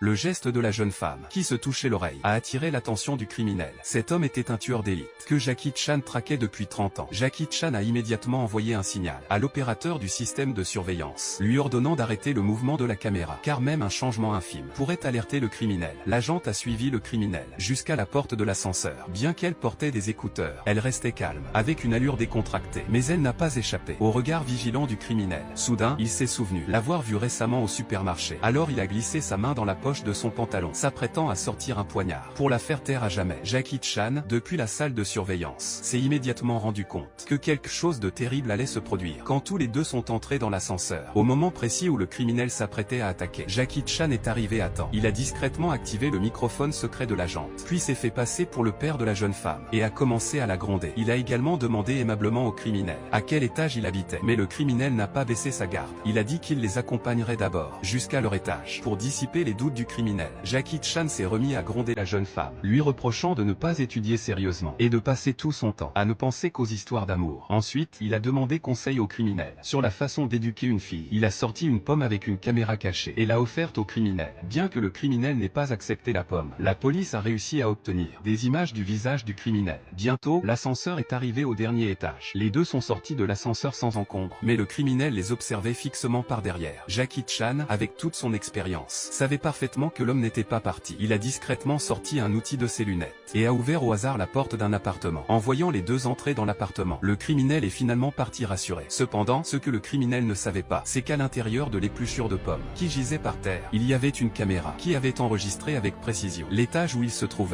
Le geste de la jeune femme, qui se touchait l'oreille, a attiré l'attention du criminel. Cet homme était un tueur d'élite, que Jackie Chan traquait depuis 30 ans. Jackie Chan a immédiatement envoyé un signal à l'opérateur du système de surveillance, lui ordonnant d'arrêter le mouvement de la caméra, car même un changement infime pourrait alerter le criminel. L'agent a suivi le criminel jusqu'à la porte de l'ascenseur. Bien qu'elle portait des écouteurs, elle restait calme, avec une allure décontractée. Mais elle n'a pas échappé au regard vigilant du criminel. Soudain, il s'est souvenu l'avoir vu récemment au supermarché. Alors il a glissé sa main dans la poche de son pantalon, s'apprêtant à sortir un poignard pour la faire taire à jamais. Jackie Chan, depuis la salle de surveillance, s'est immédiatement rendu compte que quelque chose de terrible allait se produire. Quand tous les deux sont entrés dans l'ascenseur, au moment précis où le criminel s'apprêtait à attaquer, Jackie Chan est arrivé à temps. Il a discrètement activé le microphone secret de l'agente, puis s'est fait passer pour le père de la jeune femme, et a commencé à la gronder. Il a également demandé aimablement au criminel à quel étage il habitait, mais le criminel n'a pas baissé sa garde. Il a dit qu'il les accompagnerait d'abord jusqu'à leur étage, pour dissiper les doutes du criminel. Jackie Chan s'est remis à gronder la jeune femme, lui reprochant de ne pas étudier sérieusement, et de passer tout son temps à ne penser qu'aux histoires d'amour. Ensuite, il a demandé conseil au criminel sur la façon d'éduquer une fille. Il a sorti une pomme avec une caméra cachée, et l'a offerte au criminel. Bien que le criminel n'ait pas accepté la pomme, la police a réussi à obtenir des images du visage du criminel. Bientôt, l'ascenseur est arrivé au dernier étage. Les deux sont sortis de l'ascenseur sans encombre, mais le criminel les observait fixement par derrière. Jackie Chan, avec toute son expérience, savait parfaitement que l'homme n'était pas parti. Il a discrètement sorti un outil de ses lunettes, et a ouvert au hasard la porte d'un appartement. En voyant les deux entrer dans l'appartement, le criminel est finalement parti rassuré. Cependant, ce que le criminel ne savait pas, c'est qu'à l'intérieur de l'épluchure de pommes, qui gisait par terre, il y avait une caméra, qui avait enregistré avec précision l'étage où il se trouvait.